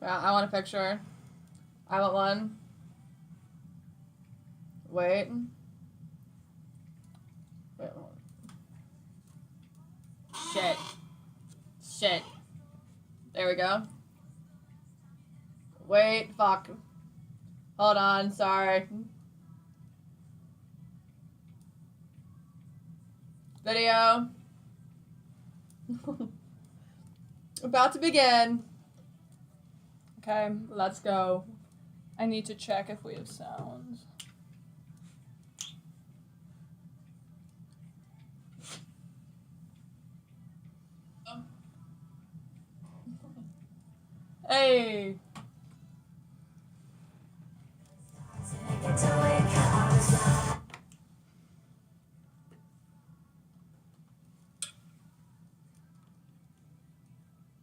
Yeah, I want a picture. I want one. Wait. Wait, hold on. Shit. There we go. Wait, fuck. Hold on, sorry. Video. About to begin. Okay, Let's go. I need to check if we have sound. Hey.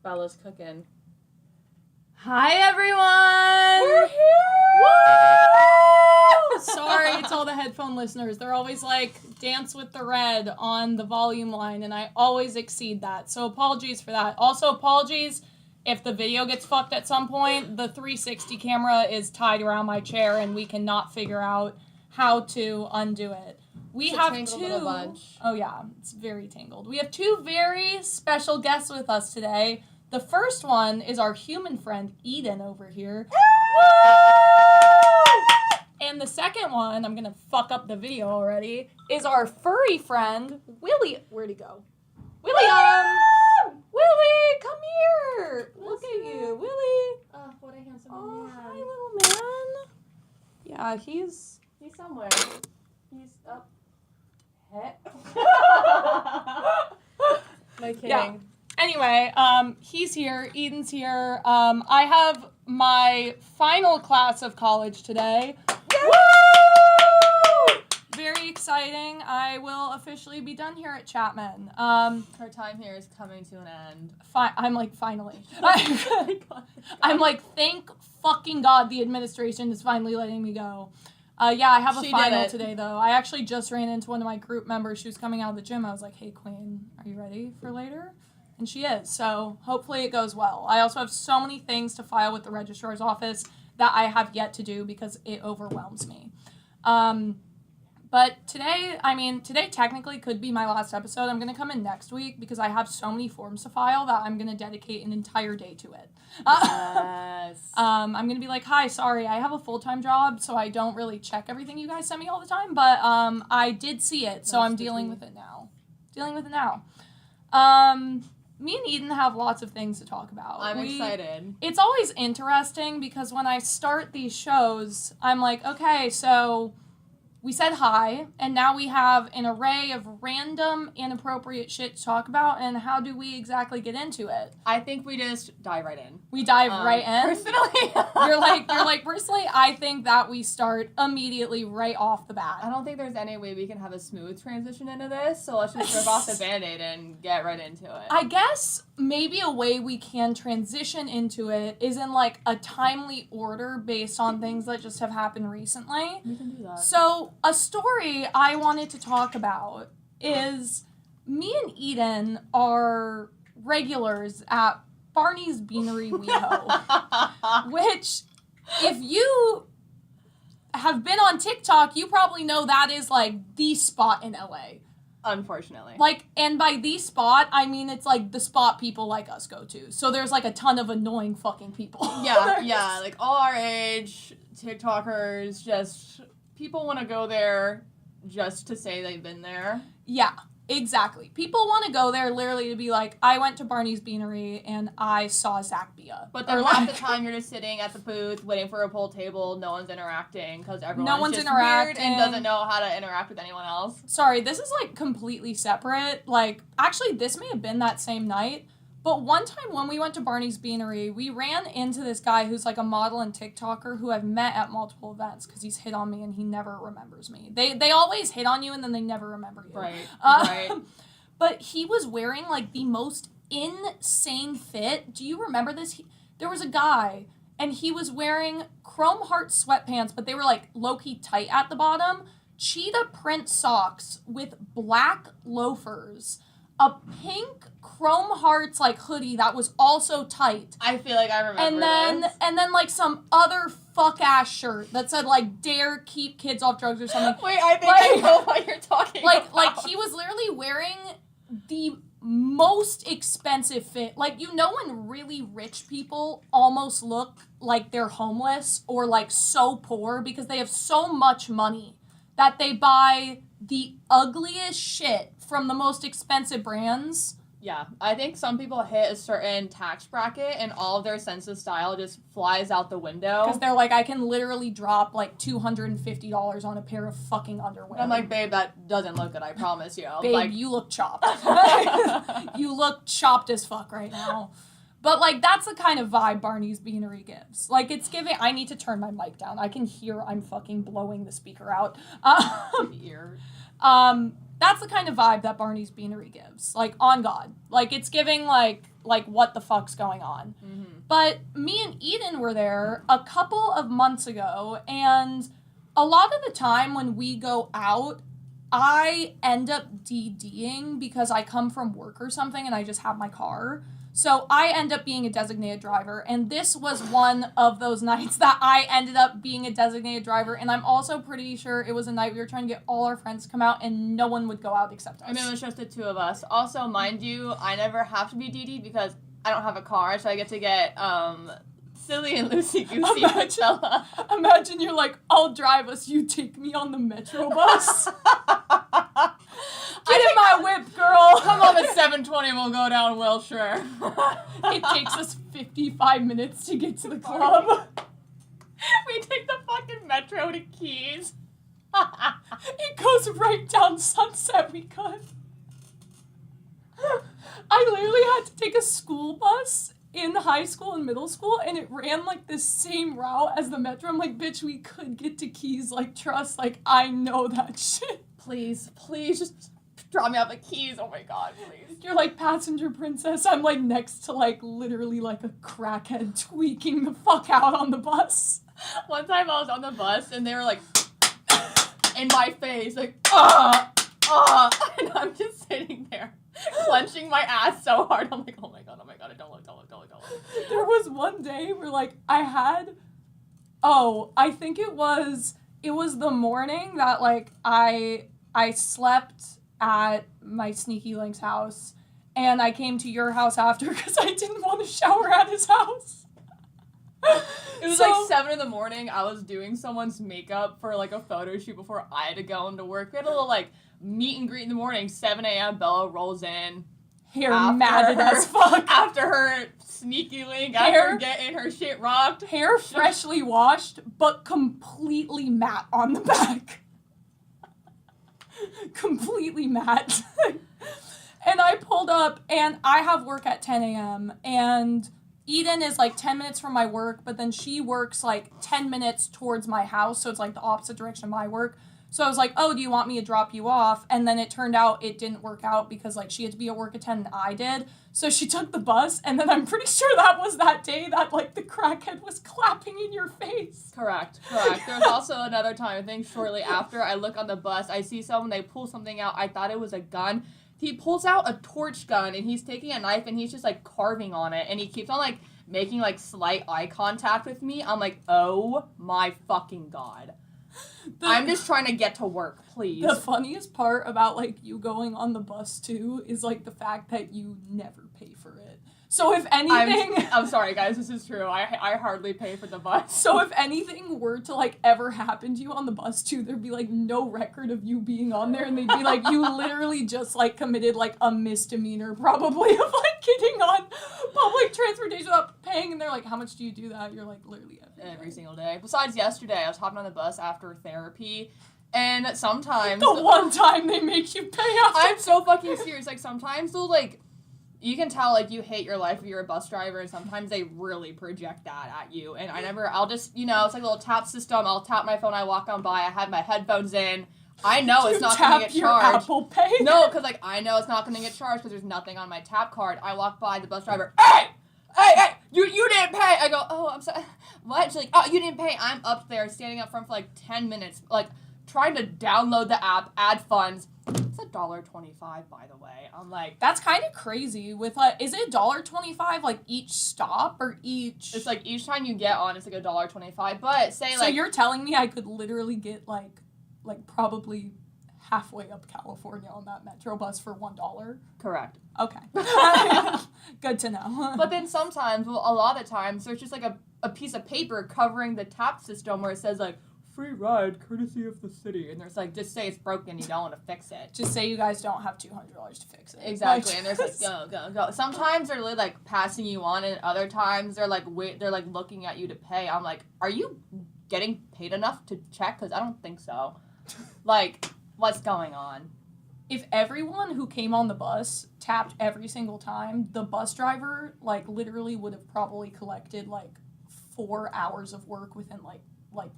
Bella's cooking. Hi, everyone! We're here! Woo! Sorry to all the headphone listeners. They're always like, dance with the red on the volume line, and I always exceed that. So apologies for that. Also, apologies if the video gets fucked at some point. The 360 camera is tied around my chair, and we cannot figure out how to undo it. We It's a have tangled two. little bunch. Oh, yeah. It's very tangled. We have two very special guests with us today. The first one is our human friend, Eden, over here. And the second one, I'm going to fuck up the video already, is our furry friend, Willie. Where'd he go? William! Willie, come here! Look at you, Willie. Oh, what a handsome Oh, man. hi, little man. Yeah, he's somewhere. He's up. Heck. My king. Yeah. Anyway, he's here. Eden's here. I have my final class of college today. Woo! Very exciting. I will officially be done here at Chapman. Her time here is coming to an end. I'm like, finally. I'm like, thank fucking God the administration is finally letting me go. Yeah, I have a final today, though. I actually just ran into one of my group members. She was coming out of the gym. I was like, hey, Queen, are you ready for later? And she is. So hopefully it goes well. I also have so many things to file with the registrar's office that I have yet to do because it overwhelms me. But today technically could be my last episode. I'm going to come in next week because I have so many forms to file that I'm going to dedicate an entire day to it. Yes. I'm going to be like, hi, sorry, I have a full-time job, so I don't really check everything you guys send me all the time, but I did see it, so I'm dealing with it now. Me and Eden have lots of things to talk about. I'm excited. It's always interesting because when I start these shows, I'm like, okay, so we said hi, and now we have an array of random, inappropriate shit to talk about, and how do we exactly get into it? I think we just dive right in. We dive right in? Personally. You're like, personally, I think that we start immediately right off the bat. I don't think there's any way we can have a smooth transition into this, so let's just rip off the Band-Aid and get right into it. I guess maybe a way we can transition into it is in, like, a timely order based on things that just have happened recently. We can do that. So, a story I wanted to talk about is me and Eden are regulars at Barney's Beanery WeHo, which, if you have been on TikTok, you probably know that is, like, the spot in LA. Unfortunately. Like, and by the spot, I mean it's, like, the spot people like us go to. So there's, like, a ton of annoying fucking people. Yeah, like, all our age, TikTokers, just... People want to go there just to say they've been there. Yeah, exactly. People want to go there literally to be like, I went to Barney's Beanery and I saw Zach Bia. But then half the time you're just sitting at the booth waiting for a pool table. No one's interacting because everyone's just weird and doesn't know how to interact with anyone else. Sorry, this is like completely separate. Like, actually, this may have been that same night. But one time when we went to Barney's Beanery, we ran into this guy who's like a model and TikToker who I've met at multiple events because he's hit on me and he never remembers me. They always hit on you and then they never remember you. Right. But he was wearing like the most insane fit. Do you remember this? There was a guy and he was wearing chrome heart sweatpants, but they were like low-key tight at the bottom, cheetah print socks with black loafers, a pink Chrome Hearts like hoodie that was also tight. I feel like I remember this. And then like some other fuck ass shirt that said like "Dare keep kids off drugs" or something. Wait, I think I know what you're talking about. Like he was literally wearing the most expensive fit. Like, you know when really rich people almost look like they're homeless or like so poor because they have so much money that they buy the ugliest shit from the most expensive brands. Yeah, I think some people hit a certain tax bracket and all of their sense of style just flies out the window. Because they're like, I can literally drop like $250 on a pair of fucking underwear. I'm like, babe, that doesn't look good, I promise you. Babe, like, you look chopped. You look chopped as fuck right now. But like, that's the kind of vibe Barney's Beanery gives. Like, it's giving, I need to turn my mic down. I can hear I'm fucking blowing the speaker out. That's the kind of vibe that Barney's Beanery gives. Like, on God. Like, it's giving, like what the fuck's going on. Mm-hmm. But me and Eden were there a couple of months ago, and a lot of the time when we go out, I end up DDing because I come from work or something and I just have my car. So I end up being a designated driver, and this was one of those nights that I ended up being a designated driver, and I'm also pretty sure it was a night we were trying to get all our friends to come out, and no one would go out except us. I mean, it was just the two of us. Also, mind you, I never have to be DD because I don't have a car, so I get to get silly and loosey-goosey with Bella. Imagine you're like, I'll drive us, you take me on the Metro bus. Get in my whip, girl. Come on at 7:20 and we'll go down Wilshire. It takes us 55 minutes to get to the club. We take the fucking Metro to Keys. It goes right down Sunset, we could. I literally had to take a school bus in high school and middle school, and it ran like the same route as the Metro. I'm like, bitch, we could get to Keys. Like, trust, like, I know that shit. Please, just drop me off at Keys. Oh my God, please. You're like passenger princess. I'm like next to like literally like a crackhead tweaking the fuck out on the bus. One time I was on the bus and they were like in my face, like, and I'm just sitting there clenching my ass so hard. I'm like, oh my god, don't look. There was one day where like I think it was the morning that like I slept at my Sneaky Link's house, and I came to your house after because I didn't want to shower at his house. It was like 7 a.m. I was doing someone's makeup for like a photo shoot before I had to go into work. We had a little like meet and greet in the morning. 7 a.m. Bella rolls in. Hair matted as fuck. After her Sneaky Link, after getting her shit rocked. Hair freshly washed, but completely matte on the back. Completely matte. And I pulled up, and I have work at 10 a.m., and Eden is like 10 minutes from my work, but then she works like 10 minutes towards my house, so it's like the opposite direction of my work. So I was like, oh, do you want me to drop you off? And then it turned out it didn't work out because like she had to be at work at 10 and I did. So she took the bus, and then I'm pretty sure that was that day that like the crackhead was clapping in your face. Correct. There was also another time, I think shortly after, I look on the bus, I see someone, they pull something out, I thought it was a gun. He pulls out a torch gun, and he's taking a knife, and he's just like carving on it, and he keeps on like making like slight eye contact with me. I'm like, oh my fucking God. I'm just trying to get to work, please. The funniest part about, like, you going on the bus, too, is, like, the fact that you never pay for it. So if anything... I'm sorry, guys, this is true. I hardly pay for the bus. So if anything were to, like, ever happen to you on the bus, too, there'd be, like, no record of you being on there, and they'd be like, you literally just, like, committed, like, a misdemeanor, probably, of, like, getting on public transportation without paying, and they're like, how much do you do that? You're like, literally every single day. Besides yesterday, I was hopping on the bus after therapy, and sometimes... The one time they make you pay after... I'm so fucking serious. Like, sometimes they'll, like... You can tell, like, you hate your life if you're a bus driver, and sometimes they really project that at you. And I'll just, you know, it's like a little tap system. I'll tap my phone, I walk on by, I have my headphones in. I know it's not going to get charged. Apple Pay? No, because, like, I know it's not going to get charged because there's nothing on my tap card. I walk by the bus driver, hey, you didn't pay. I go, oh, I'm sorry. What? She's like, oh, you didn't pay. I'm up there standing up front for, like, 10 minutes, like, trying to download the app, add funds. It's $1.25, by the way. I'm like, that's kind of crazy. With like, is it $1.25 like each stop or each? It's like each time you get on, it's like $1.25. But say so you're telling me I could literally get like probably halfway up California on that metro bus for $1? Correct. Okay. Good to know. But then sometimes, well, a lot of times, there's just like a piece of paper covering the tap system where it says like, free ride, courtesy of the city. And there's like, just say it's broken, you don't want to fix it. Just say you guys don't have $200 to fix it. Exactly. And there's like, go. Sometimes they're really like passing you on, and other times they're like, they're like looking at you to pay. I'm like, are you getting paid enough to check? Because I don't think so. Like, what's going on? If everyone who came on the bus tapped every single time, the bus driver, like, literally would have probably collected, like, 4 hours of work within, like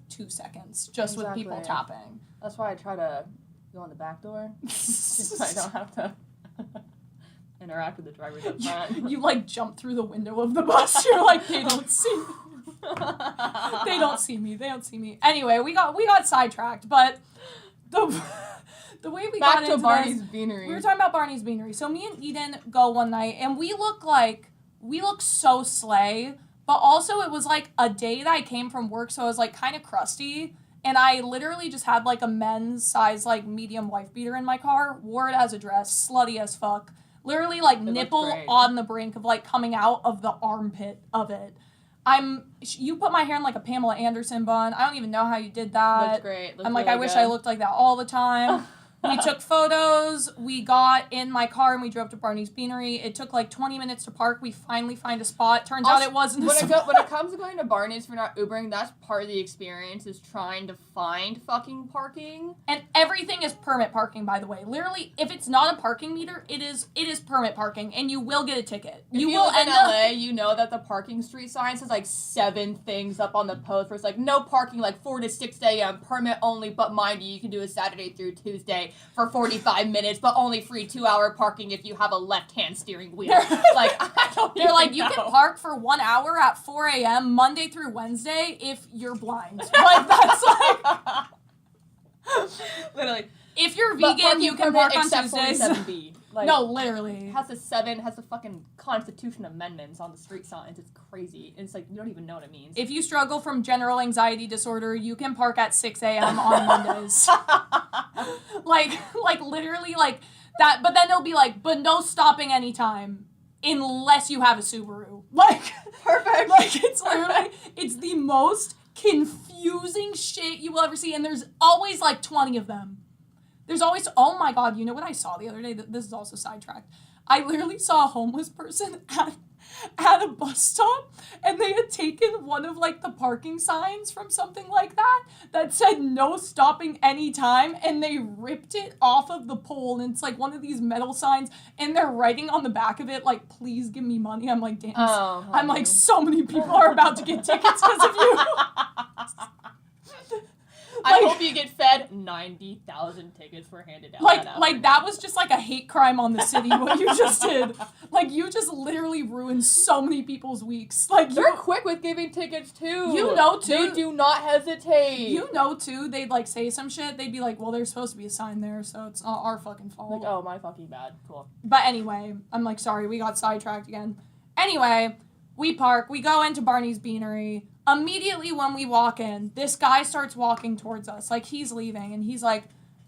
2 seconds, just with people tapping. That's why I try to go on the back door, just so I don't have to interact with the drivers up front. You, like, jump through the window of the bus. You're like, they don't see me. They don't see me. Anyway, we got sidetracked, but the way we back got into to Barney's this, Beanery. We were talking about Barney's Beanery. So me and Eden go one night, and we look so slay, but also it was like a day that I came from work, so I was like kind of crusty, and I literally just had like a men's size like medium wife beater in my car, wore it as a dress, slutty as fuck, literally like nipple on the brink of like coming out of the armpit of it. You put my hair in like a Pamela Anderson bun. I don't even know how you did that. Looks great. I'm like, really I wish I looked like that all the time. We took photos. We got in my car and we drove to Barney's Beanery. It took like 20 minutes to park. We finally find a spot. Turns out it wasn't. When it comes to going to Barney's for not Ubering, that's part of the experience, is trying to find fucking parking. And everything is permit parking, by the way. Literally, if it's not a parking meter, it is permit parking, and you will get a ticket. If you will live in LA, you know that the parking street sign says like 7 things up on the post where it's like no parking like 4 to 6 a.m. permit only, but mind you can do a Saturday through Tuesday for 45 minutes, but only free 2-hour parking if you have a left-hand steering wheel. Like, I don't They're like, know. you can park for 1 hour at 4 a.m. Monday through Wednesday if you're blind. Like, that's like... Literally. If you're vegan, you can park on Tuesdays. 47B. Like, no, literally. Has the fucking Constitution amendments on the street signs. It's crazy. It's like, you don't even know what it means. If you struggle from general anxiety disorder, you can park at 6 a.m. on Mondays. like literally, like, that, but then it'll be like, but no stopping anytime, unless you have a Subaru. Like, perfect. Like, it's literally, it's the most confusing shit you will ever see, and there's always, like, 20 of them. There's always, oh my god, you know what I saw the other day? This is also sidetracked. I literally saw a homeless person at a bus stop, and they had taken one of, like, the parking signs from something like that said no stopping anytime, and they ripped it off of the pole, and it's, like, one of these metal signs, and they're writing on the back of it, like, please give me money. I'm like, damn. Oh, I'm like, so many people are about to get tickets because of you. I hope you get fed. 90,000 tickets were handed out. Like that was just like a hate crime on the city, what you just did. Like, you just literally ruined so many people's weeks. Like, they're quick with giving tickets too. You know too. They do not hesitate. You know too. They'd like say some shit. They'd be like, well, there's supposed to be a sign there, so it's not our fucking fault. Like, oh, my fucking bad. Cool. But anyway, I'm like, sorry, we got sidetracked again. Anyway, we park. We go into Barney's Beanery. Immediately when we walk in, this guy starts walking towards us. Like, he's leaving, and he's like,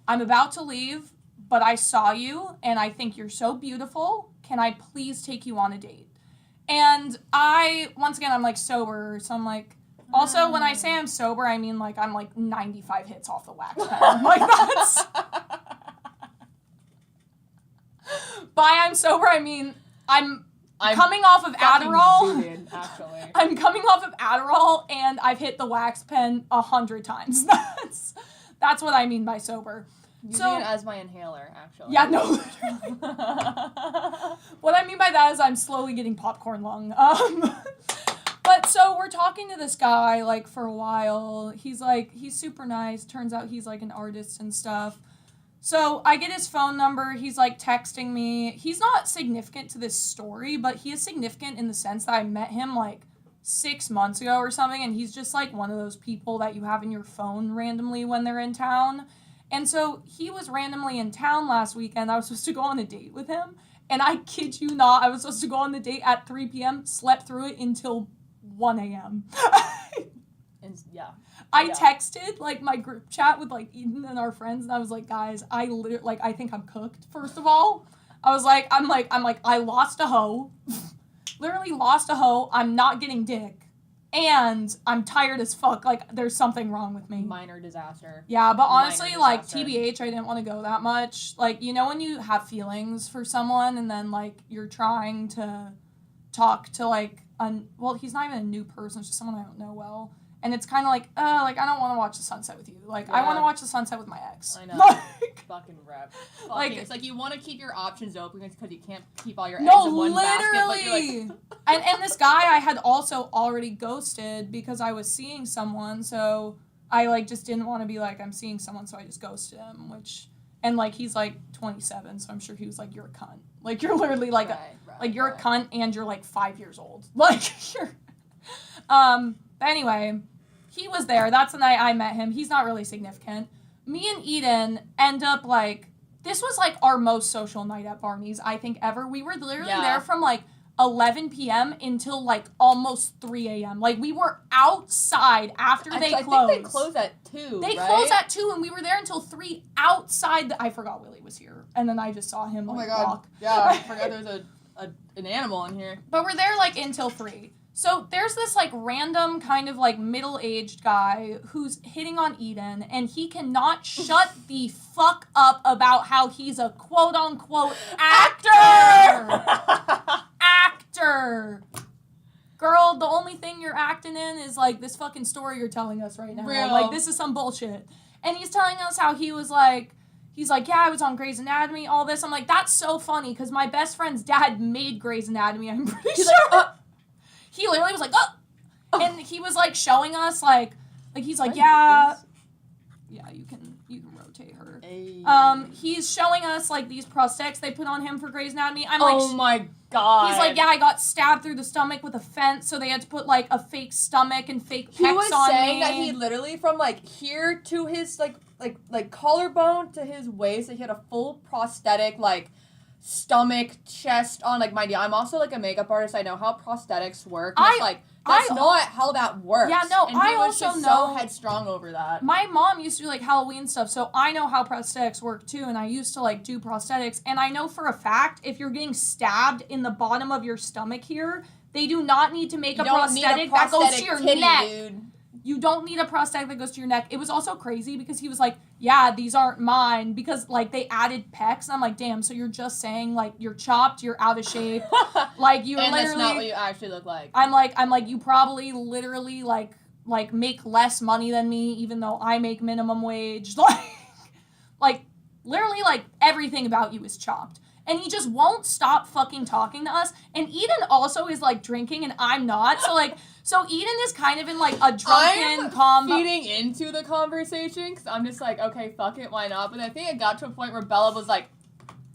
I'm about to leave, but I saw you, and I think you're so beautiful. Can I please take you on a date? And once again, I'm, like, sober, so I'm like, also, when I say I'm sober, I mean, like, I'm, like, 95 hits off the wax pen. Like, that's... By I'm sober, I mean, I'm coming off of Adderall. Zooted, actually. I'm coming off of Adderall, and I've hit the wax pen 100 times. That's what I mean by sober. Using it as my inhaler, actually. Yeah, no, literally. What I mean by that is I'm slowly getting popcorn lung. But so we're talking to this guy, like, for a while. He's super nice. Turns out he's, like, an artist and stuff. So I get his phone number. He's, like, texting me. He's not significant to this story, but he is significant in the sense that I met him, like, 6 months ago or something, and he's just like one of those people that you have in your phone randomly when they're in town. And so he was randomly in town last weekend. I was supposed to go on a date with him, and I kid you not, I was supposed to go on the date at 3 p.m., slept through it until 1 a.m. And yeah. I texted like my group chat with like Eden and our friends, and I was like, guys, I think I'm cooked. First of all, I was like, I lost a hoe, literally lost a hoe. I'm not getting dick, and I'm tired as fuck. Like, there's something wrong with me. Minor disaster. Yeah, but honestly, like TBH, I didn't want to go that much. Like, you know when you have feelings for someone, and then like you're trying to talk to like well, he's not even a new person, it's just someone I don't know well. And it's kind of like, I don't want to watch the sunset with you. Like, I want to watch the sunset with my ex. I know. Fucking rep. Like, it's like you want to keep your options open because you can't keep all your eggs in one basket. No, literally. And this guy I had also already ghosted because I was seeing someone. So I, like, just didn't want to be like, I'm seeing someone, so I just ghosted him. And, like, he's, like, 27, so I'm sure he was like, you're a cunt. Like, you're literally, like, you're a cunt and you're, like, 5 years old. Like, you're... But anyway, he was there. That's the night I met him. He's not really significant. Me and Eden end up, like, this was, like, our most social night at Barney's, I think, ever. We were literally there from, like, 11 p.m. until, like, almost 3 a.m. Like, we were outside after they closed. I think they closed at 2, They closed at 2, and we were there until 3 outside. I forgot Willie was here, and then I just saw him, like, walk. Yeah, I forgot there's an animal in here. But we're there, like, until 3. So there's this, like, random kind of, like, middle-aged guy who's hitting on Eden, and he cannot shut the fuck up about how he's a quote-unquote actor! Actor! Girl, the only thing you're acting in is, like, this fucking story you're telling us right now. Real. Like, this is some bullshit. And he's telling us how he was, like... He's like, yeah, I was on Grey's Anatomy, all this. I'm like, that's so funny, because my best friend's dad made Grey's Anatomy, I'm pretty sure. Like, he literally was like, oh! And he was, like, showing us, like he's like, yeah, you can rotate her. Hey. He's showing us, like, these prosthetics they put on him for Grey's Anatomy. I'm like, oh my god. He's like, yeah, I got stabbed through the stomach with a fence, so they had to put, like, a fake stomach and fake pecs on me. He was saying that he literally, from, like, here to his, like collarbone to his waist, like, he had a full prosthetic, like, stomach, chest on. Like, mind you, I'm also, like, a makeup artist. I know how prosthetics work. It's like, that's not how that works. Yeah, no, and I he was also just know. so headstrong over that. My mom used to do, like, Halloween stuff, so I know how prosthetics work, too, and I used to, like, do prosthetics. And I know for a fact, if you're getting stabbed in the bottom of your stomach here, they do not need to make a prosthetic that goes to your neck. Dude. You don't need a prosthetic that goes to your neck. It was also crazy because he was like, yeah, these aren't mine, because, like, they added pecs. And I'm like, damn, so you're just saying, like, you're chopped, you're out of shape. Like, you're and literally... that's not what you actually look like. I'm like, you probably literally, like make less money than me, even though I make minimum wage. Like, literally, like, everything about you is chopped. And he just won't stop fucking talking to us. And Eden also is, like, drinking, and I'm not. So, like... So Eden is kind of in, like, a drunken combo. Feeding into the conversation, because I'm just like, okay, fuck it, why not? But I think it got to a point where Bella was like,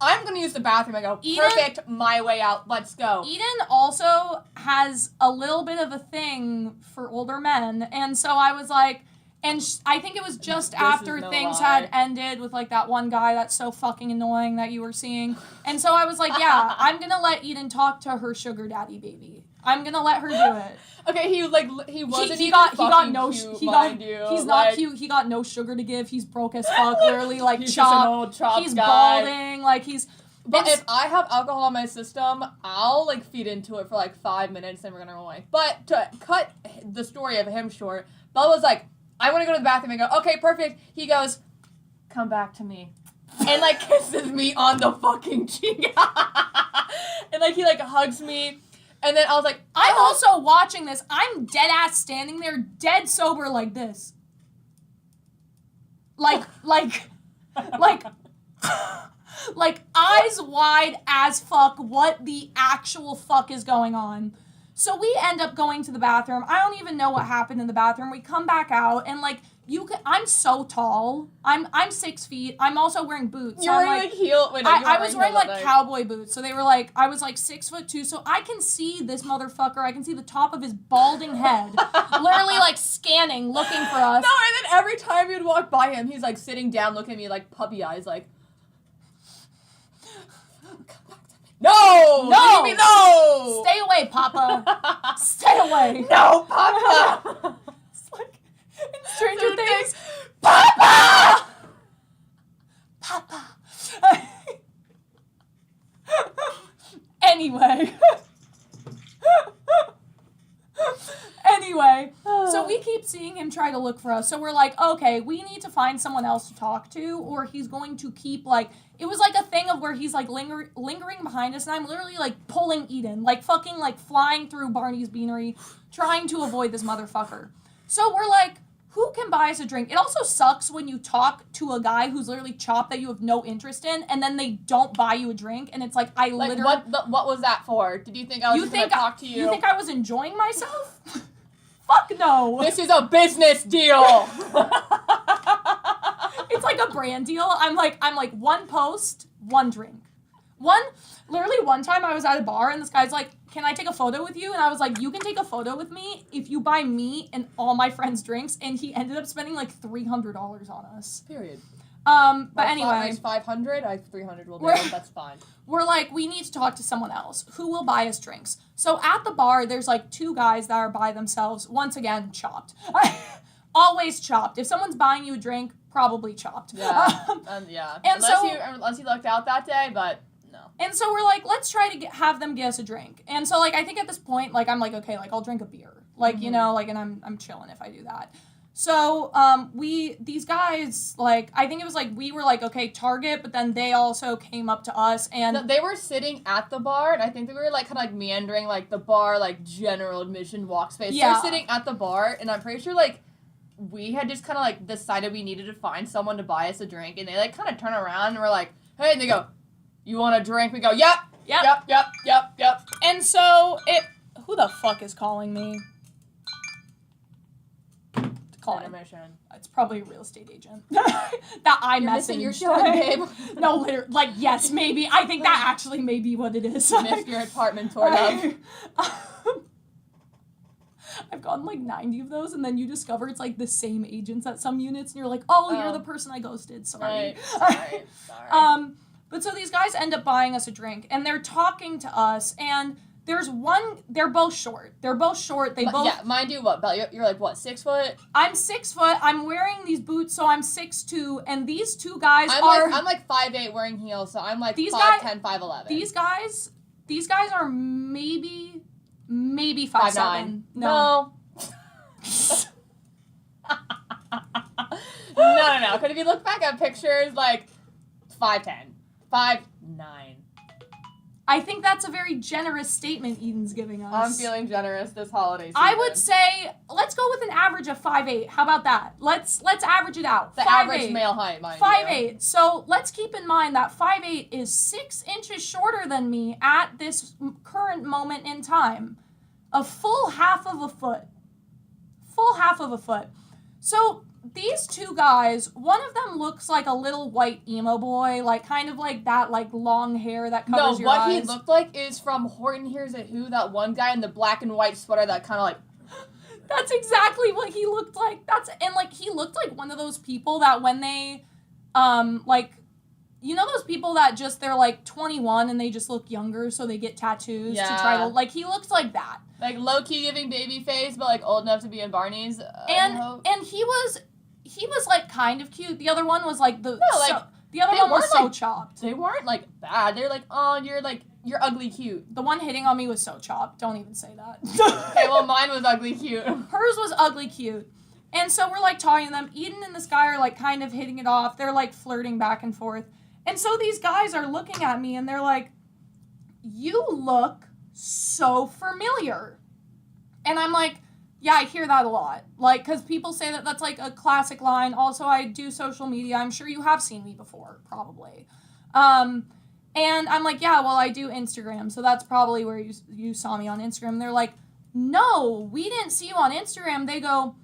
I'm going to use the bathroom. I go, perfect, my way out, let's go. Eden also has a little bit of a thing for older men. And so I was like, and I think it was just after things had ended with, like, that one guy that's so fucking annoying that you were seeing. And so I was like, yeah, I'm going to let Eden talk to her sugar daddy baby. I'm going to let her do it. Okay, he wasn't he even got fucking no cute, he mind got you. he's like, not cute. He got no sugar to give. He's broke as fuck. Literally, like, he's just an old chopped he's guy. balding. Like, he's. But if I have alcohol in my system, I'll, like, feed into it for, like, 5 minutes, and we're gonna run away. But to cut the story of him short, Bella was like, I want to go to the bathroom. I go, okay, perfect. He goes, come back to me. And, like, kisses me on the fucking cheek. And, like, he, like, hugs me. And then I was like, I'm also watching this. I'm dead ass standing there, dead sober, like this. Like, like eyes wide as fuck. What the actual fuck is going on? So we end up going to the bathroom. I don't even know what happened in the bathroom. We come back out and like I'm so tall. I'm 6 feet. I'm also wearing boots. You're wearing like heel. Wait, no, I was wearing like cowboy boots. So they were like I was like 6'2", so I can see this motherfucker. I can see the top of his balding head, literally like scanning, looking for us. No, and then every time you'd walk by him, he's like sitting down, looking at me like puppy eyes, like. No! No! Leave me, no! Stay away, Papa. Stay away. No, Papa! It's like in Stranger Things. Papa! Papa. Anyway. So we keep seeing him try to look for us. So we're like, okay, we need to find someone else to talk to, or he's going to keep like, it was like a thing of where he's like lingering behind us, and I'm literally like pulling Eden, like fucking like flying through Barney's Beanery, trying to avoid this motherfucker. So we're like, who can buy us a drink? It also sucks when you talk to a guy who's literally chopped that you have no interest in, and then they don't buy you a drink, and it's like, literally... What was that for? Did you think I was going to talk to you? You think I was enjoying myself? Fuck no. This is a business deal. It's like a brand deal. I'm like, one post, one drink. Literally one time I was at a bar, and this guy's like, can I take a photo with you? And I was like, you can take a photo with me if you buy me and all my friends drinks. And he ended up spending like $300 on us. Period. But anyway. It's 500. 300 will do. That's fine. We're like, we need to talk to someone else who will buy us drinks. So at the bar, there's like 2 guys that are by themselves. Once again, chopped. Always chopped. If someone's buying you a drink, probably chopped. Yeah. Yeah. And unless you lucked out that day, but. No. And so we're like, let's try to have them get us a drink. And so, like, I think at this point, like, I'm like, okay, like, I'll drink a beer. Like, you know, like, and I'm chilling if I do that. So, these guys, like, I think it was, like, we were, like, okay, Target, but then they also came up to us, and... No, they were sitting at the bar, and I think they were, like, kind of, like, meandering, like, the bar, like, general admission walk space. Yeah. They're sitting at the bar, and I'm pretty sure, like, we had just kind of, like, decided we needed to find someone to buy us a drink, and they, like, kind of turn around, and we're like, hey, and they go... You want a drink? We go, yep. And so, who the fuck is calling me? Intermission. It's probably a real estate agent. That I messaged. You're showing, babe. No, literally, like, yes, maybe. I think that actually may be what it is. Missed your apartment tour up. I've gotten like 90 of those, and then you discover it's like the same agents at some units, and you're like, oh, you're the person I ghosted. Sorry. Sorry. But so these guys end up buying us a drink, and they're talking to us, and there's one, they're both short. They both... Yeah, mind you, what, Belle, you're like, what, 6 foot? I'm 6 foot, I'm wearing these boots, so I'm 6'2", and these 2 guys I'm like 5'8", wearing heels, so I'm like 5'10", 5'11". These guys are maybe 5'9". No. No. Because if you look back at pictures, like, 5'10". 5'9". I think that's a very generous statement Eden's giving us. I'm feeling generous this holiday season. I would say, let's go with an average of 5'8". How about that? Let's average it out. The average male height, mind you. 5'8". So let's keep in mind that 5'8" is 6 inches shorter than me at this current moment in time. A full half of a foot. So these 2 guys, one of them looks like a little white emo boy, like kind of like that, like long hair that covers your eyes. No, what he looked like is from Horton Hears a Who, that one guy in the black and white sweater that kind of like... That's exactly what he looked like. He looked like one of those people that when they, like, you know those people that just, they're like 21 and they just look younger, so they get tattoos to try to, like, he looked like that. Like low-key giving baby face, but like old enough to be in Barney's. And he was like kind of cute. The other one was like the other one was so chopped. They weren't like bad. They're like, oh, you're ugly cute. The one hitting on me was so chopped. Don't even say that. Okay, well mine was ugly cute. Hers was ugly cute. And so we're like talking to them. Eden and this guy are like kind of hitting it off. They're like flirting back and forth. And so these guys are looking at me and they're like, you look so familiar. And I'm like, yeah, I hear that a lot. Like, because people say that that's like a classic line. Also, I do social media. I'm sure you have seen me before, probably. And I'm like, yeah, well, I do Instagram. So that's probably where you saw me on Instagram. And they're like, no, we didn't see you on Instagram. They go,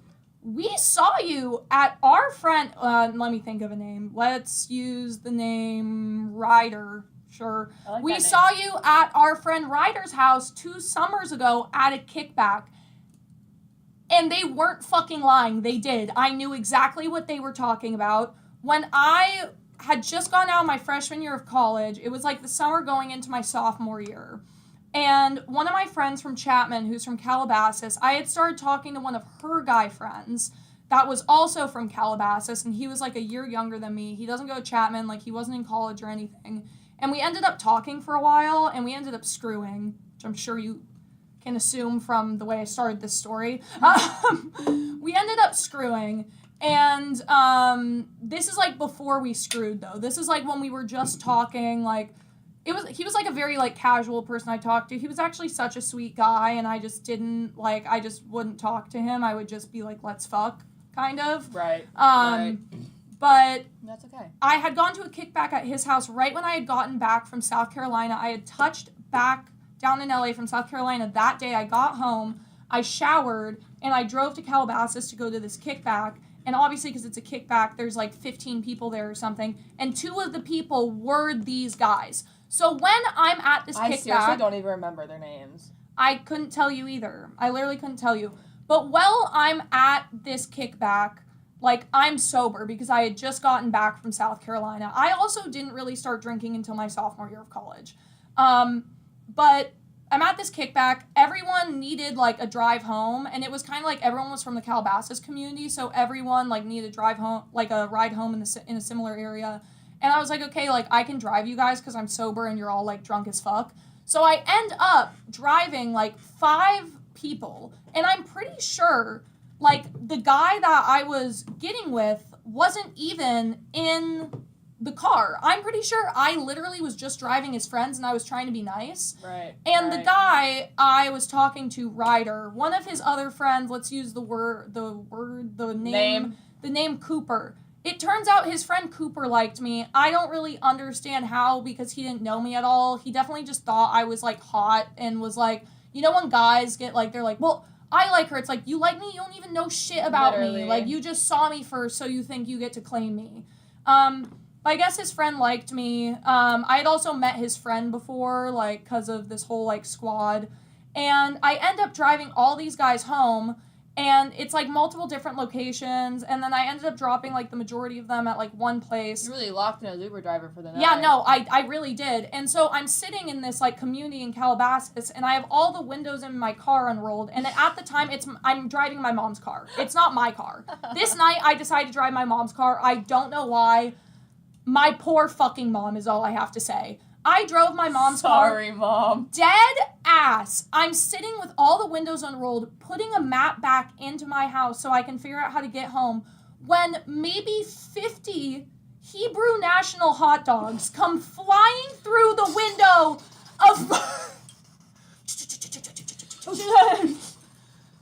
we saw you at our friend, let me think of a name. Let's use the name Ryder. Sure. I like We that saw you at our friend Ryder's house 2 summers ago at a kickback. And they weren't fucking lying. They did. I knew exactly what they were talking about. When I had just gone out my freshman year of college, it was like the summer going into my sophomore year. And one of my friends from Chapman, who's from Calabasas, I had started talking to one of her guy friends that was also from Calabasas, and he was like a year younger than me. He doesn't go to Chapman, like he wasn't in college or anything. And we ended up talking for a while, and we ended up screwing, which I'm sure you can assume from the way I started this story. We ended up screwing, and this is like before we screwed, though. This is like when we were just talking, like, he was like a very like casual person I talked to. He was actually such a sweet guy, and I just wouldn't talk to him. I would just be like, let's fuck, kind of. Right. But that's okay. I had gone to a kickback at his house right when I had gotten back from South Carolina. I had touched back down in LA from South Carolina that day. I got home, I showered, and I drove to Calabasas to go to this kickback. And obviously, because it's a kickback, there's like 15 people there or something. And 2 of the people were these guys. So when I'm at this kickback... I seriously don't even remember their names. I couldn't tell you either. I literally couldn't tell you. But while I'm at this kickback, like, I'm sober because I had just gotten back from South Carolina. I also didn't really start drinking until my sophomore year of college. But I'm at this kickback. Everyone needed, like, a drive home. And it was kind of like everyone was from the Calabasas community. So everyone, like, needed a drive home, like, a ride home in a similar area. And I was like, okay, like, I can drive you guys because I'm sober and you're all, like, drunk as fuck. So I end up driving, like, 5 people. And I'm pretty sure, like, the guy that I was getting with wasn't even in the car. I'm pretty sure I literally was just driving his friends and I was trying to be nice. Right. And the guy I was talking to, Ryder, one of his other friends, let's use the name Cooper. It turns out his friend Cooper liked me. I don't really understand how because he didn't know me at all. He definitely just thought I was, like, hot and was like, you know when guys get, like, they're like, well, I like her. It's like, you like me? You don't even know shit about me. Like, you just saw me first, so you think you get to claim me. But I guess his friend liked me. I had also met his friend before, like, because of this whole, like, squad. And I end up driving all these guys home. And it's, like, multiple different locations. And then I ended up dropping, like, the majority of them at, like, one place. You really locked in a Uber driver for the night. Yeah, no, I really did. And so I'm sitting in this, like, community in Calabasas, and I have all the windows in my car unrolled. And at the time, I'm driving my mom's car. It's not my car. This night, I decided to drive my mom's car. I don't know why. My poor fucking mom is all I have to say. I drove my mom's car. Sorry, Mom. Dead ass. I'm sitting with all the windows unrolled, putting a map back into my house so I can figure out how to get home, when maybe 50 Hebrew National hot dogs come flying through the window of...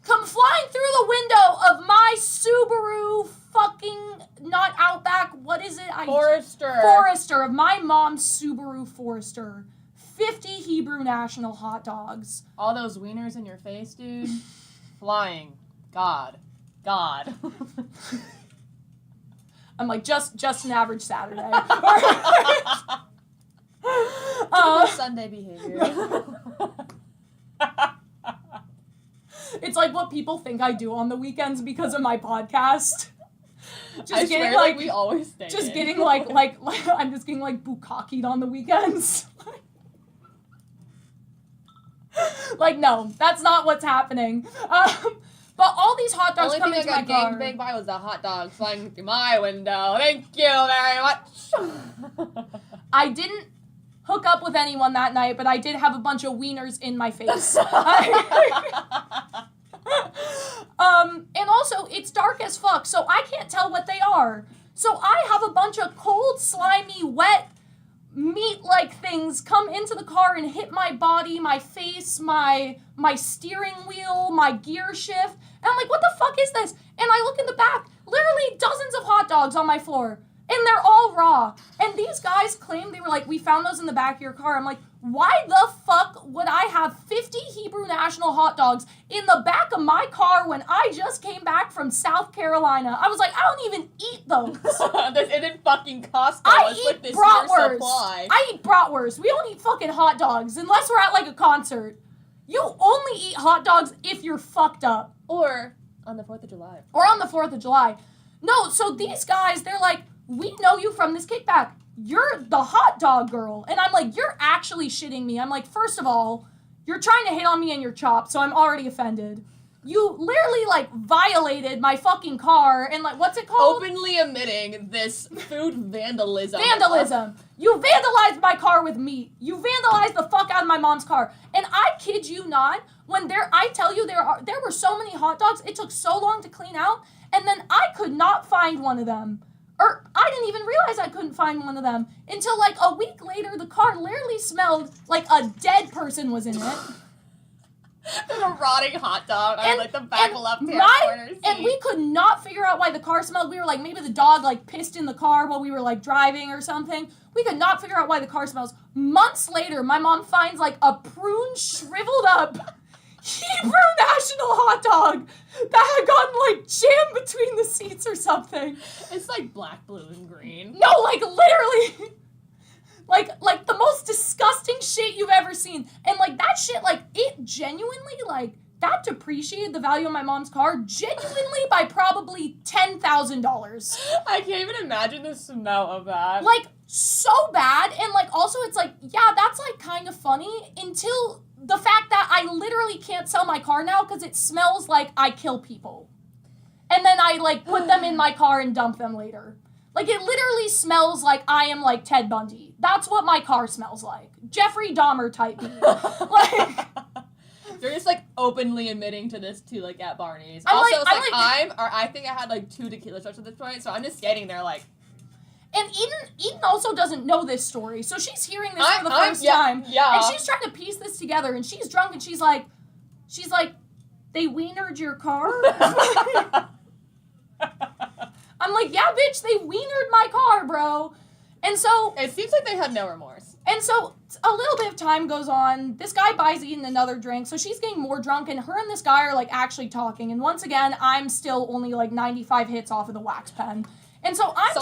come flying through the window of my Subaru fucking, not Outback, what is it? Forester, of my mom's Subaru Forester. 50 Hebrew National hot dogs. All those wieners in your face, dude. Flying. God. I'm like, just an average Saturday. Sunday behavior. It's like what people think I do on the weekends because of my podcast. I swear, like we always stay. Just getting like I'm just getting like bukkakied on the weekends. Like, no, that's not what's happening. But all these hot dogs come into my car. The only thing I got gangbanged by was the hot dog flying through my window. Thank you very much. I didn't hook up with anyone that night, but I did have a bunch of wieners in my face. And also, it's dark as fuck, so I can't tell what they are. So I have a bunch of cold, slimy, wet, meat-like things come into the car and hit my body, my face, my steering wheel, my gear shift. And I'm like, what the fuck is this? And I look in the back, literally dozens of hot dogs on my floor. And they're all raw. And these guys claim, they were like, we found those in the back of your car. I'm like, why the fuck would I have 50 Hebrew National hot dogs in the back of my car when I just came back from South Carolina? I was like, I don't even eat those. This isn't fucking Costco. I It's eat like this bratwurst. supply. I eat bratwurst. We don't eat fucking hot dogs unless we're at like a concert. You only eat hot dogs if you're fucked up. Or on the 4th of July. Or on the 4th of July. No, so these guys, they're like, we know you from this kickback. You're the hot dog girl. And I'm like, you're actually shitting me. I'm like, first of all, you're trying to hit on me and your chop, so I'm already offended. You literally, like, violated my fucking car and, like, what's it called? Openly admitting this food vandalism. Vandalism. You vandalized my car with meat. You vandalized the fuck out of my mom's car. And I kid you not, when I tell you there were so many hot dogs, it took so long to clean out, and then I could not find one of them. Or I didn't even realize I couldn't find one of them until like a week later, the car literally smelled like a dead person was in it. There's a rotting hot dog on like the back left-hand corner seat. And we could not figure out why the car smelled. We were like, maybe the dog like pissed in the car while we were like driving or something. We could not figure out why the car smells. Months later, my mom finds like a prune shriveled up Hebrew National hot dog that had gotten like jammed between the seats or something. It's like black, blue, and green. No, like literally, like the most disgusting shit you've ever seen. And like that shit, like it genuinely like that depreciated the value of my mom's car genuinely by probably $10,000. I can't even imagine the smell of that. Like so bad, and like also it's like yeah, that's like kind of funny until the fact that I literally can't sell my car now because it smells like I kill people. And then I, like, put them in my car and dump them later. Like, it literally smells like I am, like, Ted Bundy. That's what my car smells like. Jeffrey Dahmer type me. Like... You're just, like, openly admitting to this, too, like, at Barney's. I think I had, like, 2 tequila shots at this point, so I'm just standing there, like... And Eden also doesn't know this story, so she's hearing this for the first time. Yeah. And she's trying to piece this together, and she's drunk, and she's like, they wienered your car? I'm like, yeah, bitch, they wienered my car, bro. And so... It seems like they had no remorse. And so a little bit of time goes on. This guy buys Eden another drink, so she's getting more drunk, and her and this guy are, like, actually talking. And once again, I'm still only, like, 95 hits off of the wax pen. And so I'm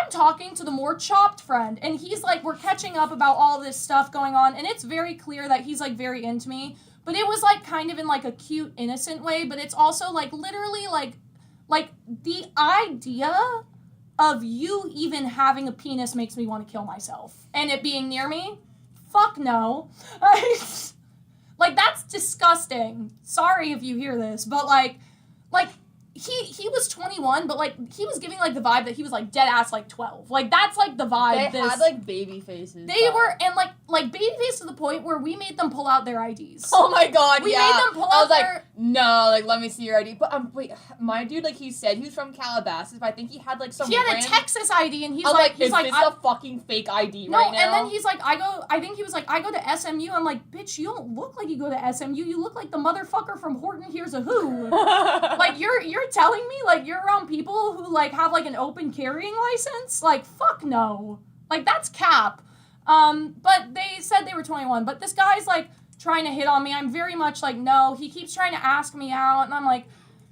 talking to the more chopped friend, and he's like, we're catching up about all this stuff going on, and it's very clear that he's, like, very into me. But it was, like, kind of in, like, a cute, innocent way, but it's also, like, literally, like the idea of you even having a penis makes me want to kill myself. And it being near me? Fuck no. Like, that's disgusting. Sorry if you hear this, but, like, he was 21, but, like, he was giving, like, the vibe that he was, like, dead ass, like, 12. Like, that's, like, the vibe. They had, like, baby faces. They were, and, like, baby face to the point where we made them pull out their IDs. Oh, my God, we made them pull out their... like, no, like, let me see your ID. But, wait, my dude, like, he said he was from Calabasas, but I think he had, like, some He had a Texas ID, and he's is like, this a fucking fake ID no, right now? And then he's like, I go to SMU. I'm like, bitch, you don't look like you go to SMU. You look like the motherfucker from Horton Hears a Who. Like, you're telling me, like, you're around people who, like, have, like, an open carrying license? Like, fuck no. Like, that's cap. But they said they were 21. But this guy's, like, trying to hit on me. I'm very much like, no. He keeps trying to ask me out, and I'm like,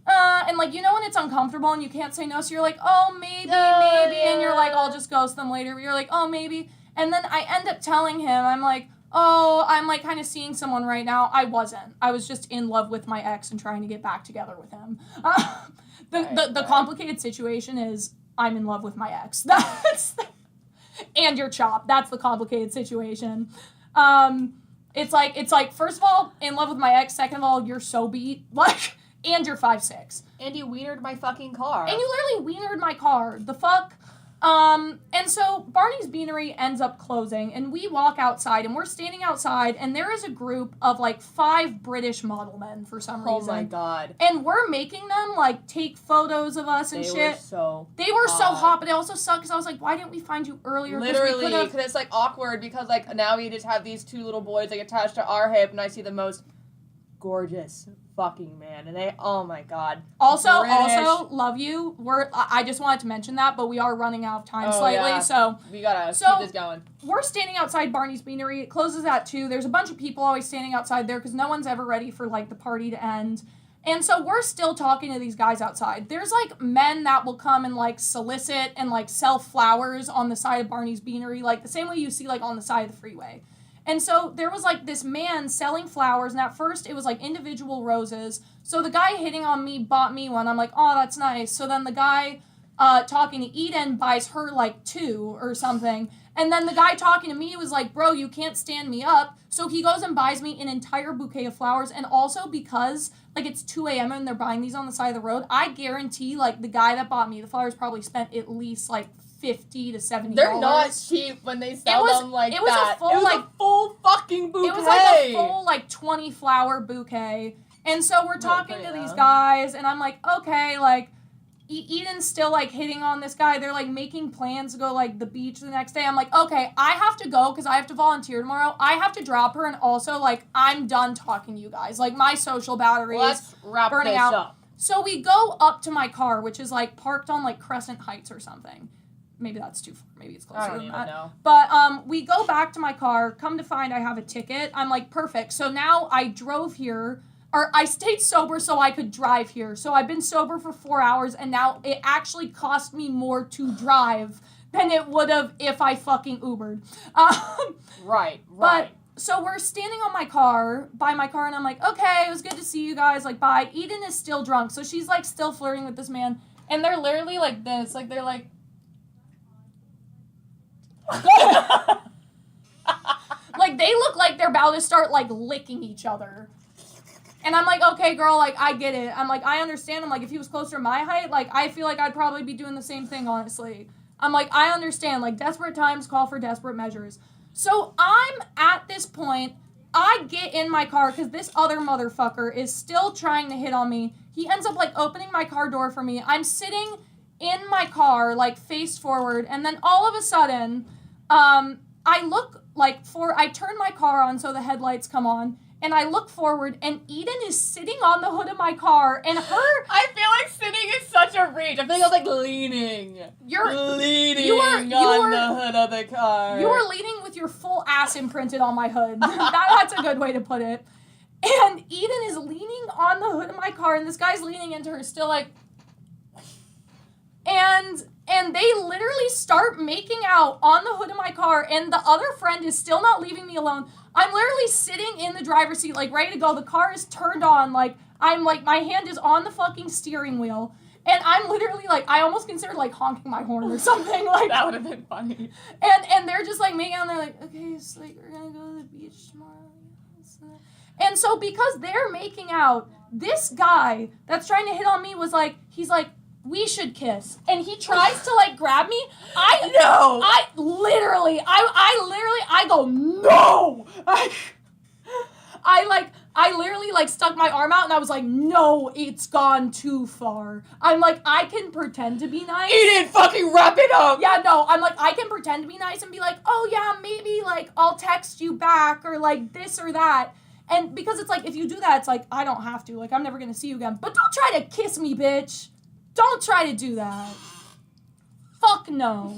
and, like, you know when it's uncomfortable and you can't say no, so you're like, oh, maybe, and you're like, I'll just ghost them later. You're like, oh, maybe. And then I end up telling him, I'm like, oh, I'm, like, kind of seeing someone right now. I wasn't. I was just in love with my ex and trying to get back together with him. The complicated situation is I'm in love with my ex. And you're chopped. That's the complicated situation. It's like first of all, in love with my ex. Second of all, you're so beat. Like, and you're 5'6". And you wienered my fucking car. And you literally wienered my car. The fuck? And so Barney's Beanery ends up closing, and we walk outside, and we're standing outside, and there is a group of, like, 5 British model men for some reason. Oh my God. And we're making them, like, take photos of us and shit. They were so hot, but it also sucked, because I was like, why didn't we find you earlier? Literally, because it's, like, awkward, because, like, now we just have these 2 little boys, like, attached to our hip, and I see the most gorgeous fucking man. And they, oh my god. Also, British. love you. I just wanted to mention that, but we are running out of time slightly, so we gotta keep this going. We're standing outside Barney's Beanery. It closes at 2. There's a bunch of people always standing outside there because no one's ever ready for, like, the party to end. And so we're still talking to these guys outside. There's, like, men that will come and, like, solicit and, like, sell flowers on the side of Barney's Beanery, like, the same way you see, like, on the side of the freeway. And so there was, like, this man selling flowers, and at first it was, like, individual roses. So the guy hitting on me bought me one. I'm like, oh, that's nice. So then the guy talking to Eden buys her, like, 2 or something. And then the guy talking to me was like, bro, you can't stand me up. So he goes and buys me an entire bouquet of flowers. And also because, like, it's 2 a.m. and they're buying these on the side of the road, I guarantee, like, the guy that bought me the flowers probably spent at least, like, $50 to $70. They're not cheap when they sell them like that. It was a full fucking bouquet. It was like a full, like, 20 flower bouquet. And so we're talking to these guys, and I'm like, okay, like, Eden's still, like, hitting on this guy. They're, like, making plans to go, like, the beach the next day. I'm like, okay, I have to go because I have to volunteer tomorrow. I have to drop her, and also, like, I'm done talking to you guys. Like, my social battery is burning out. Up. So we go up to my car, which is, like, parked on, like, Crescent Heights or something. Maybe that's too far. Maybe it's closer than that. I don't even know. But we go back to my car. Come to find I have a ticket. I'm like, perfect. So now I drove here. Or I stayed sober so I could drive here. So I've been sober for 4 hours, and now it actually cost me more to drive than it would have if I fucking Ubered. Right. But, so we're standing on by my car, and I'm like, okay, it was good to see you guys, like, bye. Eden is still drunk, so she's, like, still flirting with this man. And they're literally like this. Like, they're like... like, they look like they're about to start, like, licking each other. And I'm like, okay, girl, like, I get it. I'm like, I understand. I'm like, if he was closer to my height, like, I feel like I'd probably be doing the same thing, honestly. I'm like, I understand. Like, desperate times call for desperate measures. So I'm at this point, I get in my car because this other motherfucker is still trying to hit on me. He ends up, like, opening my car door for me. I'm sitting in my car, like, face forward. And then all of a sudden, I look, like, I turn my car on so the headlights come on. And I look forward, and Eden is sitting on the hood of my car, and her... I feel like sitting is such a reach. I feel like I was, like, leaning. You're leaning on the hood of the car. You were leaning with your full ass imprinted on my hood. That's a good way to put it. And Eden is leaning on the hood of my car, and this guy's leaning into her, still like... And they literally start making out on the hood of my car, and the other friend is still not leaving me alone. I'm literally sitting in the driver's seat, like, ready to go. The car is turned on, like, I'm, like, my hand is on the fucking steering wheel, and I'm literally, like, I almost considered, like, honking my horn or something, like. That would have been funny. And they're just, like, making out, and they're like, okay, it's like, we're gonna go to the beach tomorrow. And so, because they're making out, this guy that's trying to hit on me was, like, he's like, we should kiss. And he tries to, like, grab me. I literally go, no! I literally, like, stuck my arm out, and I was like, no, it's gone too far. I'm like, I can pretend to be nice. Eden, fucking wrap it up! Yeah, no, I'm like, I can pretend to be nice and be like, oh, yeah, maybe, like, I'll text you back, or, like, this or that. And because it's like, if you do that, it's like, I don't have to. Like, I'm never gonna see you again. But don't try to kiss me, bitch. Don't try to do that. Fuck no.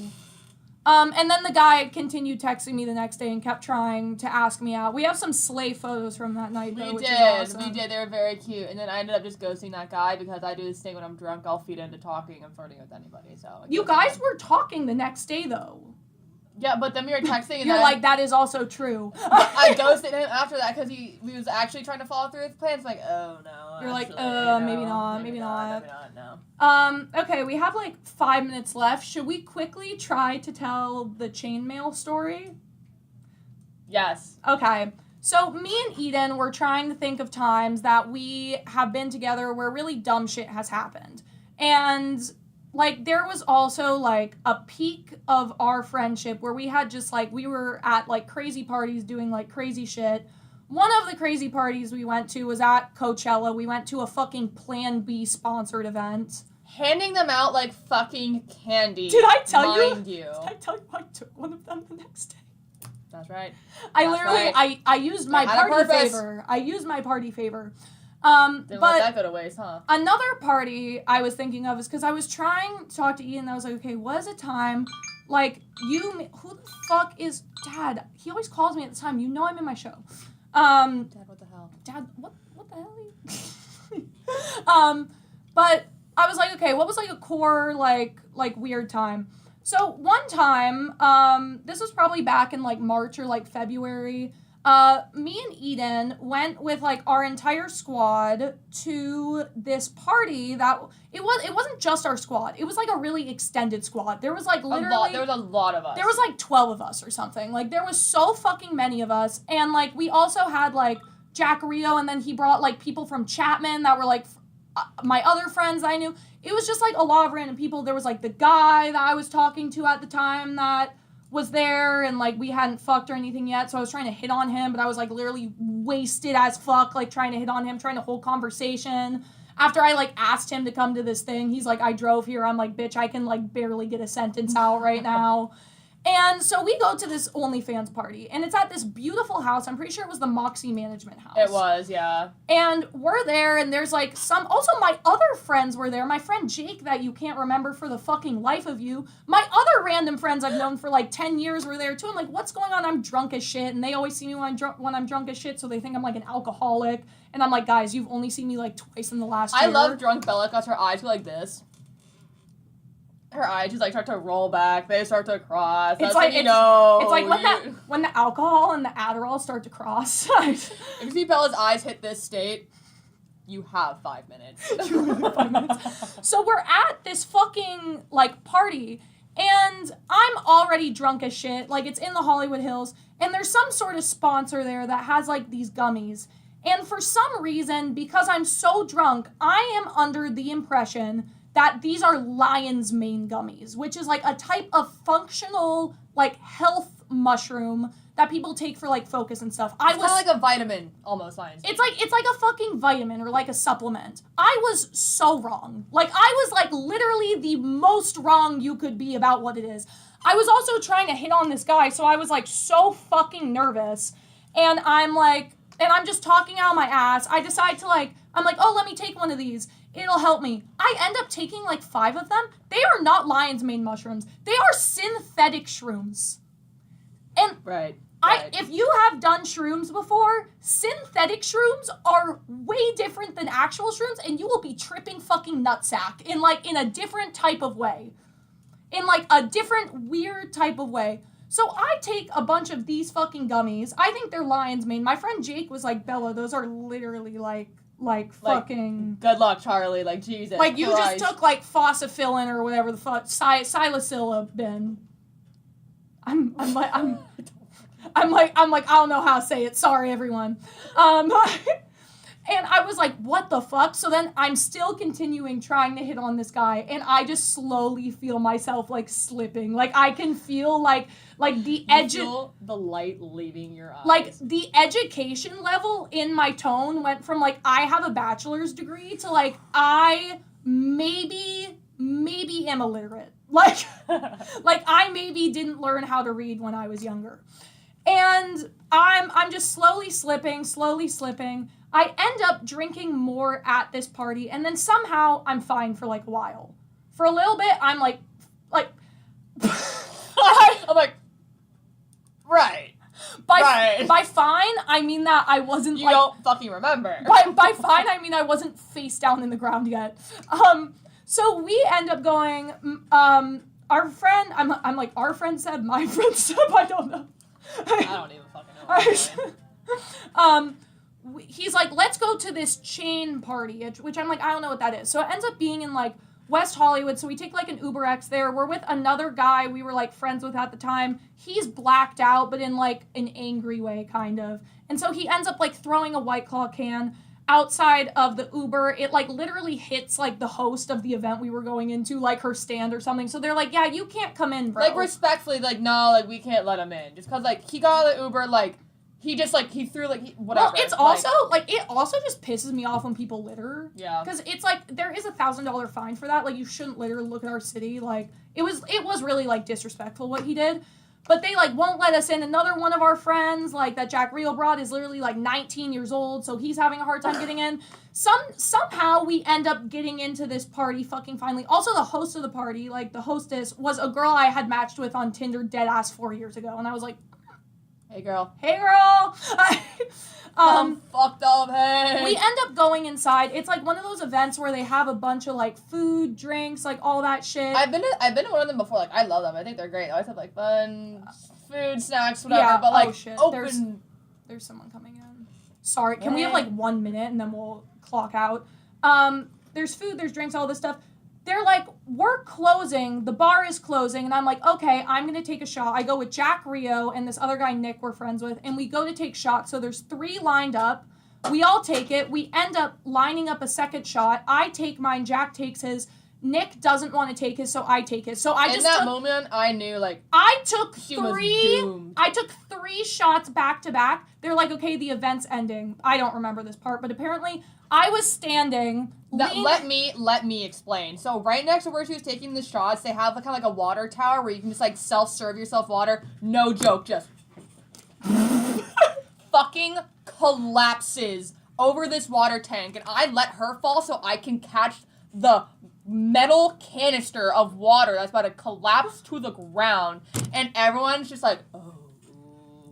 And then the guy continued texting me the next day and kept trying to ask me out. We have some sleigh photos from that night, though, which is awesome. We did. They were very cute. And then I ended up just ghosting that guy because I do this thing when I'm drunk. I'll feed into talking and flirting with anybody. So you guys were talking the next day, though. Yeah, but then we were texting and you're like, that is also true. I ghosted him after that because we was actually trying to follow through with plans. Like, oh no. You're like, no, maybe not, maybe not. No. Okay, we have like 5 minutes left. Should we quickly try to tell the chainmail story? Yes. Okay. So me and Eden were trying to think of times that we have been together where really dumb shit has happened. And like, there was also, like, a peak of our friendship where we had just, like, we were at, like, crazy parties doing, like, crazy shit. One of the crazy parties we went to was at Coachella. We went to a fucking Plan B sponsored event. Handing them out like fucking candy. Did I tell you? Did I tell you I took one of them the next day? That's right. I used my party favor. I used my party favor. Didn't But let that go to waste, huh? another party I was thinking of is because I was trying to talk to Ian and I was like, okay, what is a time, like, who the fuck is Dad? He always calls me at the time. You know I'm in my show. Dad, what the hell? Dad, what the hell are you? But I was like, okay, what was like a core, like weird time? So one time, this was probably back in like March or like February, me and Eden went with like our entire squad to this party that it wasn't just our squad. It was like a really extended squad. There was like literally there was a lot of us. There was like 12 of us or something. Like there was so fucking many of us, and like we also had like Jack Rio, and then he brought like people from Chapman that were like my other friends I knew. It was just like a lot of random people. There was like the guy that I was talking to at the time that was there, and like we hadn't fucked or anything yet, so I was trying to hit on him, but I was like literally wasted as fuck, like trying to hit on him, trying to hold conversation. After I like asked him to come to this thing, he's like, I drove here. I'm like, bitch, I can like barely get a sentence out right now. And so we go to this OnlyFans party, and it's at this beautiful house. I'm pretty sure it was the Moxie Management House. It was, yeah. And we're there, and there's like also my other friends were there. My friend Jake, that you can't remember for the fucking life of you. My other random friends I've known for like 10 years were there too. I'm like, what's going on? I'm drunk as shit, and they always see me when I'm drunk as shit, so they think I'm like an alcoholic. And I'm like, guys, you've only seen me like twice in the last year. I love drunk Bella because her eyes go like this. Her eyes just like start to roll back. They start to cross. That's like, It's like when the alcohol and the Adderall start to cross. If you see Bella's eyes hit this state, you have 5 minutes. So we're at this fucking like party, and I'm already drunk as shit. Like it's in the Hollywood Hills, and there's some sort of sponsor there that has like these gummies. And for some reason, because I'm so drunk, I am under the impression that these are lion's mane gummies, which is like a type of functional like health mushroom that people take for like focus and stuff. It's kind of like a vitamin, almost lion's mane. It's like a fucking vitamin or like a supplement. I was so wrong. Like I was like literally the most wrong you could be about what it is. I was also trying to hit on this guy, so I was like so fucking nervous, and I'm just talking out my ass. I decide to I'm like, oh, let me take one of these. It'll help me. I end up taking like 5 of them. They are not lion's mane mushrooms. They are synthetic shrooms. And right. If you have done shrooms before, synthetic shrooms are way different than actual shrooms, and you will be tripping fucking nutsack in a different type of way. In like a different weird type of way. So I take a bunch of these fucking gummies. I think they're lion's mane. My friend Jake was like, Bella, those are literally like fucking... Good luck, Charlie. Like, Jesus Like, you Christ. just took, like, fossifilin or whatever the fuck, psilocybin. I'm like, I don't know how to say it. Sorry, everyone. And I was like, what the fuck? So then I'm still continuing trying to hit on this guy, and I just slowly feel myself, like, slipping. Like, I can feel, like the edge... You feel the light leaving your eyes. Like, the education level in my tone went from, like, I have a bachelor's degree to, like, I maybe am illiterate. Like, like, I maybe didn't learn how to read when I was younger. And I'm just slowly slipping. I end up drinking more at this party, and then somehow I'm fine for like a while. For a little bit, I'm like I'm like, right. By fine, I mean that I wasn't You don't fucking remember. By fine, I mean I wasn't face down in the ground yet. So we end up going, our friend, I'm like, our friend Seb, my friend Seb, I don't know. I don't even fucking know. He's like, let's go to this chain party, which I'm like, I don't know what that is. So it ends up being in like West Hollywood. So we take like an Uber X there. We're with another guy we were like friends with at the time. He's blacked out, but in like an angry way, kind of. And so he ends up like throwing a White Claw can outside of the Uber. It like literally hits like the host of the event we were going into, like her stand or something. So they're like, yeah, you can't come in, bro. Like respectfully, like, no, like we can't let him in. Just cause like he got out of the Uber, like he just like he threw like whatever. Well, it's also like it also just pisses me off when people litter. Yeah. Because it's like there is $1,000 fine for that. Like you shouldn't litter. Look at our city. Like it was really like disrespectful what he did. but they like won't let us in. Another one of our friends, like that Jack Rio brought, is literally like 19 years old, so he's having a hard time getting in. Somehow we end up getting into this party fucking finally. Also, the host of the party, like the hostess, was a girl I had matched with on Tinder deadass 4 years ago, and I was like, hey girl. Hey girl. I'm fucked up, hey. We end up going inside. It's like one of those events where they have a bunch of like food, drinks, like all that shit. I've been to one of them before. Like, I love them. I think they're great. They always have like fun food, snacks, whatever. But like, shit. open. There's someone coming in. Sorry, can we have Hey. like 1 minute and then we'll clock out? There's food, there's drinks, all this stuff. They're like, we're closing, the bar is closing, and I'm like, okay, I'm gonna take a shot. I go with Jack Rio and this other guy Nick we're friends with, and we go to take shots. So there's 3 lined up. We all take it. We end up lining up a second shot. I take mine, Jack takes his. Nick doesn't want to take his, so I take his. So I In that moment, I knew like I took she was three. doomed. I took 3 shots back to back. They're like, okay, the event's ending. I don't remember this part, but apparently I was standing. Let me explain. So right next to where she was taking the shots, they have kind of like a water tower where you can just like self-serve yourself water. No joke, just fucking collapses over this water tank, and I let her fall so I can catch the metal canister of water that's about to collapse to the ground, and everyone's just like, oh.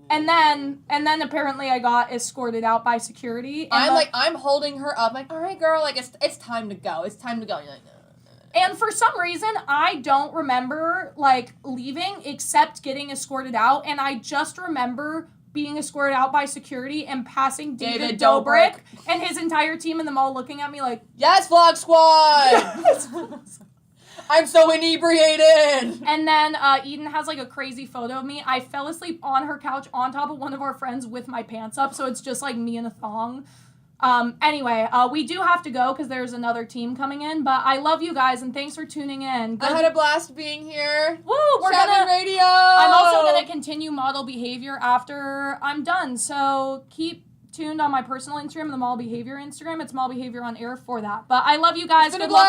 And then apparently I got escorted out by security. And I'm holding her up, like, all right, girl, like it's time to go. It's time to go. You're like, no. And for some reason, I don't remember like leaving except getting escorted out, and I just remember being escorted out by security and passing David Dobrik and his entire team in the mall looking at me like, yes, Vlog Squad! I'm so inebriated! And then Eden has like a crazy photo of me. I fell asleep on her couch on top of one of our friends with my pants up, so it's just like me in a thong. Anyway, we do have to go because there's another team coming in, but I love you guys and thanks for tuning in. I had a blast being here. Woo! Chapman Radio! I'm also gonna continue model behavior after I'm done, so keep tuned on my personal Instagram and the Model Behavior Instagram. It's Model Behavior on air for that. But I love you guys. Good luck.